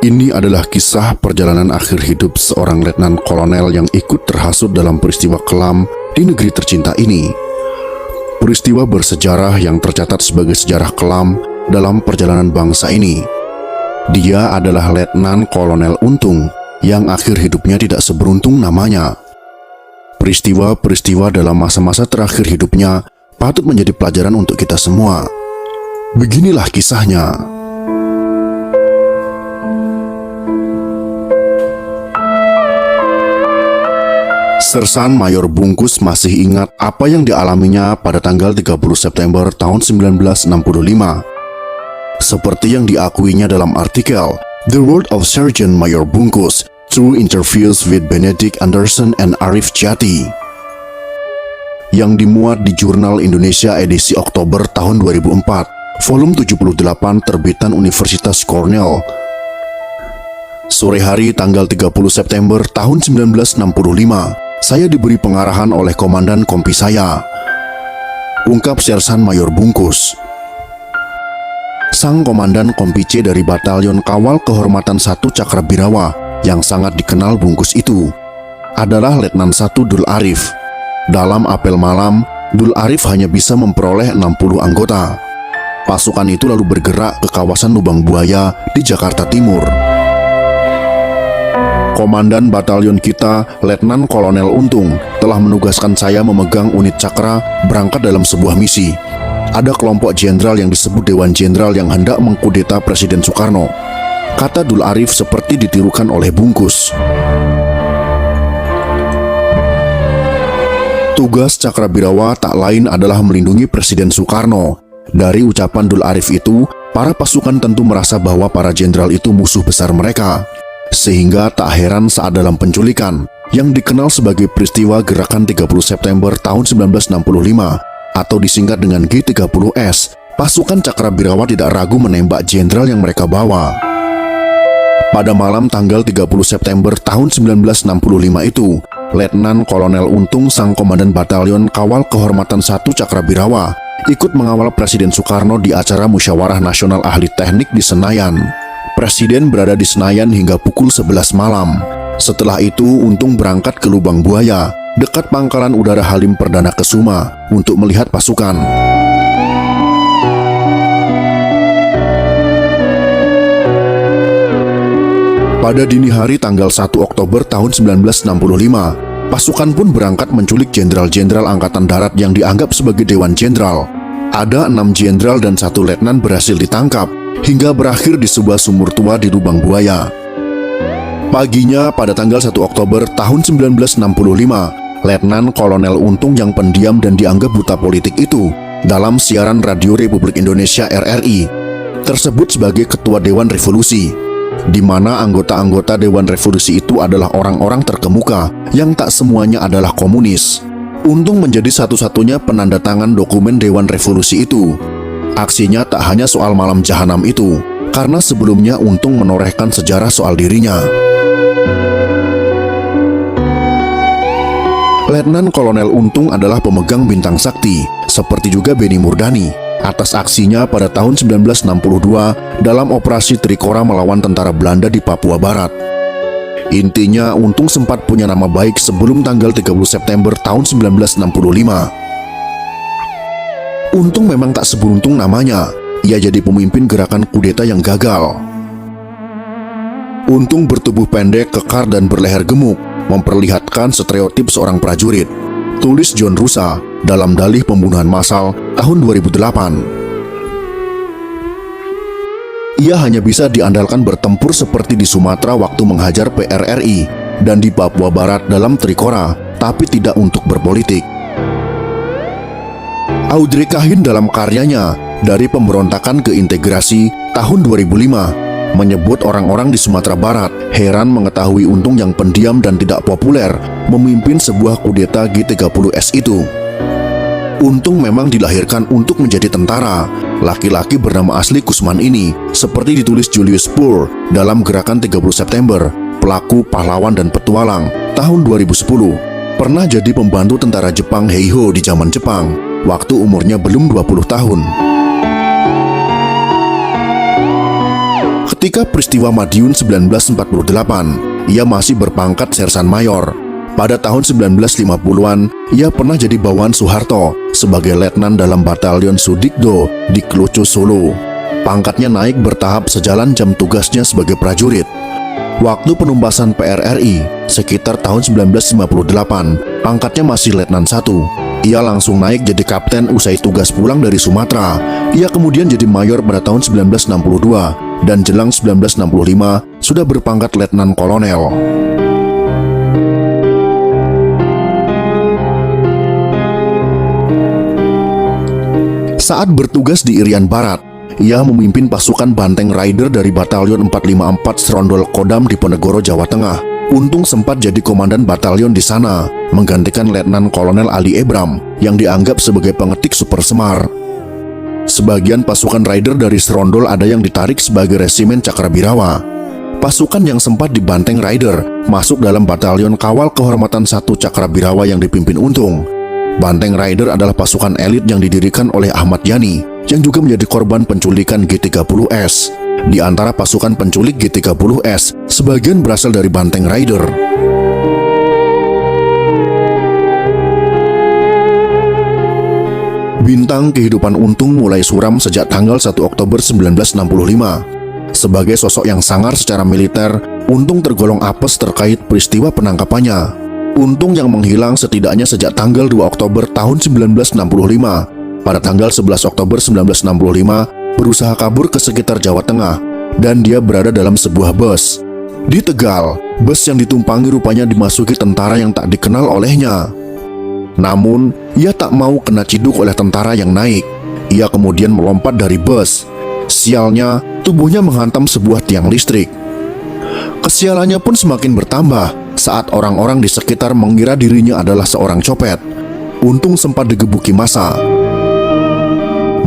Ini adalah kisah perjalanan akhir hidup seorang letnan kolonel yang ikut terhasut dalam peristiwa kelam di negeri tercinta ini. Peristiwa bersejarah yang tercatat sebagai sejarah kelam dalam perjalanan bangsa ini. Dia adalah Letnan Kolonel Untung yang akhir hidupnya tidak seberuntung namanya. Peristiwa-peristiwa dalam masa-masa terakhir hidupnya patut menjadi pelajaran untuk kita semua. Beginilah kisahnya. Sersan Mayor Bungkus masih ingat apa yang dialaminya pada tanggal 30 September tahun 1965. Seperti yang diakuinya dalam artikel The World of Sergeant Mayor Bungkus Through Interviews with Benedict Anderson and Arif Jati, yang dimuat di Jurnal Indonesia edisi Oktober tahun 2004, volume 78 terbitan Universitas Cornell. Sore hari tanggal 30 September tahun 1965, saya diberi pengarahan oleh komandan kompi saya, ungkap Sersan Mayor Bungkus. Sang komandan kompi C dari Batalion Kawal Kehormatan 1 Cakrabirawa yang sangat dikenal Bungkus itu adalah Letnan 1 Dul Arif. Dalam apel malam, Dul Arif hanya bisa memperoleh 60 anggota. Pasukan itu lalu bergerak ke kawasan Lubang Buaya di Jakarta Timur. Komandan batalion kita, Letnan Kolonel Untung, telah menugaskan saya memegang unit Cakra berangkat dalam sebuah misi. Ada kelompok jenderal yang disebut Dewan Jenderal yang hendak mengkudeta Presiden Soekarno, kata Dul Arif seperti ditirukan oleh Bungkus. Tugas Cakrabirawa tak lain adalah melindungi Presiden Soekarno. Dari ucapan Dul Arif itu, para pasukan tentu merasa bahwa para jenderal itu musuh besar mereka. Sehingga tak heran saat dalam penculikan yang dikenal sebagai peristiwa Gerakan 30 September tahun 1965 atau disingkat dengan G30S, pasukan Cakrabirawa tidak ragu menembak jenderal yang mereka bawa. Pada malam tanggal 30 September tahun 1965 itu, Letnan Kolonel Untung sang komandan Batalion Kawal Kehormatan 1 Cakrabirawa ikut mengawal Presiden Soekarno di acara Musyawarah Nasional Ahli Teknik di Senayan. Presiden berada di Senayan hingga pukul 11 malam. Setelah itu, Untung berangkat ke Lubang Buaya, dekat Pangkalan Udara Halim Perdana Kesuma, untuk melihat pasukan. Pada dini hari tanggal 1 Oktober tahun 1965, pasukan pun berangkat menculik jenderal-jenderal Angkatan Darat yang dianggap sebagai Dewan Jenderal. Ada 6 jenderal dan 1 letnan berhasil ditangkap, hingga berakhir di sebuah sumur tua di Lubang Buaya. Paginya pada tanggal 1 Oktober tahun 1965, Letnan Kolonel Untung yang pendiam dan dianggap buta politik itu dalam siaran Radio Republik Indonesia RRI tersebut sebagai Ketua Dewan Revolusi, di mana anggota-anggota Dewan Revolusi itu adalah orang-orang terkemuka yang tak semuanya adalah komunis. Untung menjadi satu-satunya penanda tangan dokumen Dewan Revolusi itu. Aksinya tak hanya soal malam jahanam itu, karena sebelumnya Untung menorehkan sejarah soal dirinya. Letnan Kolonel Untung adalah pemegang bintang sakti, seperti juga Beni Murdani, atas aksinya pada tahun 1962 dalam operasi Trikora melawan tentara Belanda di Papua Barat. Intinya, Untung sempat punya nama baik sebelum tanggal 30 September tahun 1965. Untung memang tak seberuntung namanya. Ia jadi pemimpin gerakan kudeta yang gagal. Untung bertubuh pendek, kekar, dan berleher gemuk, memperlihatkan stereotip seorang prajurit, tulis John Rusa dalam dalih pembunuhan massal tahun 2008. Ia hanya bisa diandalkan bertempur seperti di Sumatera waktu menghajar PRRI dan di Papua Barat dalam Trikora, tapi tidak untuk berpolitik. Audrey Kahin dalam karyanya Dari Pemberontakan ke Integrasi tahun 2005 menyebut orang-orang di Sumatera Barat heran mengetahui Untung yang pendiam dan tidak populer memimpin sebuah kudeta G30S itu. Untung memang dilahirkan untuk menjadi tentara. Laki-laki bernama asli Kusman ini, seperti ditulis Julius Poor dalam Gerakan 30 September, Pelaku, Pahlawan, dan Petualang tahun 2010, pernah jadi pembantu tentara Jepang Heiho di zaman Jepang, waktu umurnya belum 20 tahun. Ketika peristiwa Madiun 1948, ia masih berpangkat sersan mayor. Pada tahun 1950-an, ia pernah jadi bawahan Soeharto sebagai letnan dalam batalion Sudikdo di Klucu, Solo. Pangkatnya naik bertahap sejalan jam tugasnya sebagai prajurit. Waktu penumpasan PRRI, sekitar tahun 1958, pangkatnya masih letnan 1. Ia langsung naik jadi kapten usai tugas pulang dari Sumatera. Ia kemudian jadi mayor pada tahun 1962, dan jelang 1965 sudah berpangkat letnan kolonel. Saat bertugas di Irian Barat, ia memimpin pasukan Banteng Rider dari Batalion 454 Serondol Kodam di Ponegoro, Jawa Tengah. Untung sempat jadi komandan batalion di sana, menggantikan Letnan Kolonel Ali Ebram yang dianggap sebagai pengetik super semar. Sebagian pasukan Rider dari Serondol ada yang ditarik sebagai resimen Cakrabirawa. Pasukan yang sempat di Banteng Rider masuk dalam Batalion Kawal Kehormatan 1 Cakrabirawa yang dipimpin Untung. Banteng Rider adalah pasukan elit yang didirikan oleh Ahmad Yani, yang juga menjadi korban penculikan G30S. Di antara pasukan penculik G30S, sebagian berasal dari Banteng Rider. Bintang kehidupan Untung mulai suram sejak tanggal 1 Oktober 1965. Sebagai sosok yang sangar secara militer, Untung tergolong apes terkait peristiwa penangkapannya. Untung yang menghilang setidaknya sejak tanggal 2 Oktober tahun 1965. Pada tanggal 11 Oktober 1965, berusaha kabur ke sekitar Jawa Tengah, dan dia berada dalam sebuah bus. Di Tegal, bus yang ditumpangi rupanya dimasuki tentara yang tak dikenal olehnya. Namun, ia tak mau kena ciduk oleh tentara yang naik. Ia kemudian melompat dari bus. Sialnya, tubuhnya menghantam sebuah tiang listrik. Kesialannya pun semakin bertambah saat orang-orang di sekitar mengira dirinya adalah seorang copet. Untung sempat digebuki massa.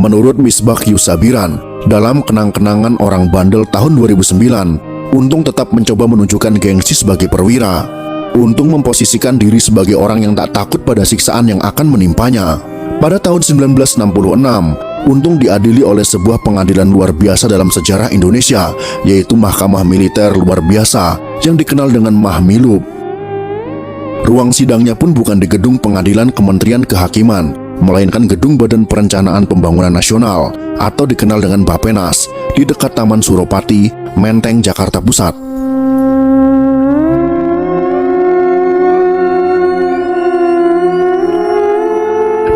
Menurut Misbah Yusabiran, dalam kenang-kenangan orang bandel tahun 2009, Untung tetap mencoba menunjukkan gengsi sebagai perwira. Untung memposisikan diri sebagai orang yang tak takut pada siksaan yang akan menimpanya. Pada tahun 1966, Untung diadili oleh sebuah pengadilan luar biasa dalam sejarah Indonesia, yaitu Mahkamah Militer Luar Biasa yang dikenal dengan Mahmilub. Ruang sidangnya pun bukan di gedung pengadilan Kementerian Kehakiman, melainkan gedung Badan Perencanaan Pembangunan Nasional atau dikenal dengan Bapenas di dekat Taman Suropati, Menteng, Jakarta Pusat.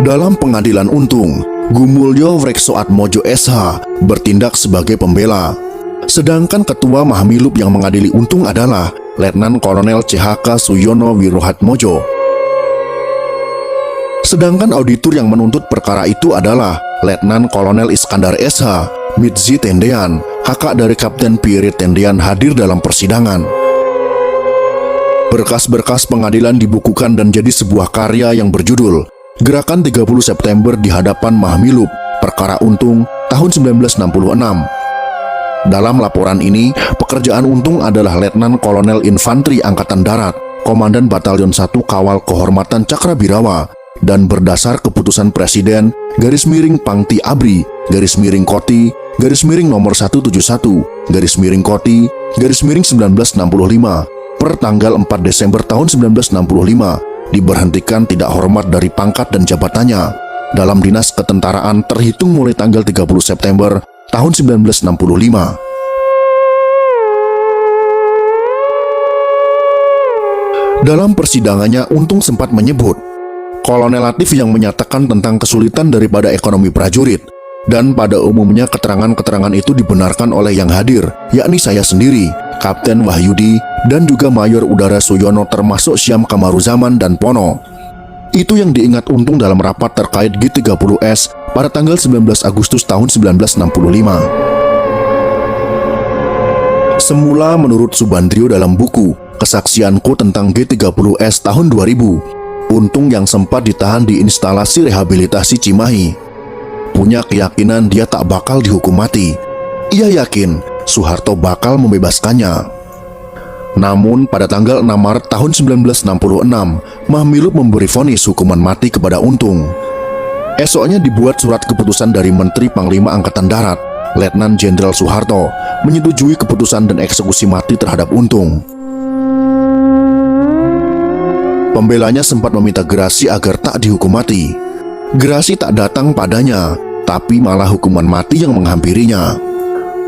Dalam pengadilan Untung, Gumulyo Wreksoatmojo SH bertindak sebagai pembela. Sedangkan ketua Mahmilub yang mengadili Untung adalah Letnan Kolonel CHK Suyono Wirohatmojo. Sedangkan auditor yang menuntut perkara itu adalah Letnan Kolonel Iskandar SH, Midzi Tendean, kakak dari Kapten Pierre Tendean hadir dalam persidangan. Berkas-berkas pengadilan dibukukan dan jadi sebuah karya yang berjudul Gerakan 30 September di hadapan Mahmilub, Perkara Untung, tahun 1966. Dalam laporan ini, pekerjaan Untung adalah Letnan Kolonel Infanteri Angkatan Darat, Komandan Batalion 1 Kawal Kehormatan Cakrabirawa, dan berdasar keputusan Presiden, _Pangti Abri, _Koti, nomor 171, Koti, _1965, per tanggal 4 Desember tahun 1965, diberhentikan tidak hormat dari pangkat dan jabatannya dalam dinas ketentaraan terhitung mulai tanggal 30 September tahun 1965. Dalam persidangannya, Untung sempat menyebut Kolonel Latif yang menyatakan tentang kesulitan daripada ekonomi prajurit, dan pada umumnya keterangan-keterangan itu dibenarkan oleh yang hadir, yakni saya sendiri, Kapten Wahyudi, dan juga Mayor Udara Suyono termasuk Syam Kamaruzaman dan Pono. Itu yang diingat Untung dalam rapat terkait G30S pada tanggal 19 Agustus tahun 1965. Semula menurut Subandrio dalam buku Kesaksianku tentang G30S tahun 2000, Untung yang sempat ditahan di instalasi rehabilitasi Cimahi punya keyakinan dia tak bakal dihukum mati. Ia yakin Soeharto bakal membebaskannya. Namun pada tanggal 6 Maret tahun 1966, Mahmilub memberi vonis hukuman mati kepada Untung. Esoknya dibuat surat keputusan dari Menteri Panglima Angkatan Darat Letnan Jenderal Soeharto menyetujui keputusan dan eksekusi mati terhadap Untung. Pembelanya sempat meminta Gerasi agar tak dihukum mati. Gerasi tak datang padanya, tapi malah hukuman mati yang menghampirinya.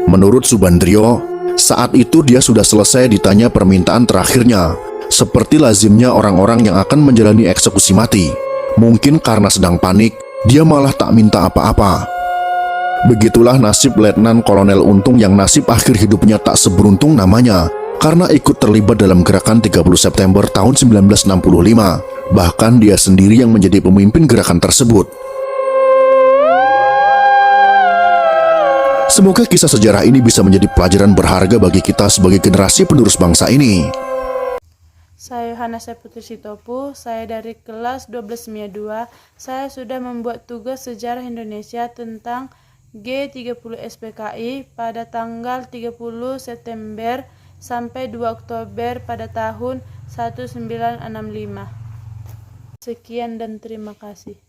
Menurut Subandrio, saat itu dia sudah selesai ditanya permintaan terakhirnya, seperti lazimnya orang-orang yang akan menjalani eksekusi mati. Mungkin karena sedang panik, dia malah tak minta apa-apa. Begitulah nasib Letnan Kolonel Untung yang nasib akhir hidupnya tak seberuntung namanya, karena ikut terlibat dalam gerakan 30 September tahun 1965. Bahkan dia sendiri yang menjadi pemimpin gerakan tersebut. Semoga kisah sejarah ini bisa menjadi pelajaran berharga bagi kita sebagai generasi penerus bangsa ini. Saya Yohana Putri Sitopu, saya dari kelas 12 MIA 2. Saya sudah membuat tugas sejarah Indonesia tentang G30 SPKI pada tanggal 30 September sampai 2 Oktober pada tahun 1965. Sekian dan terima kasih.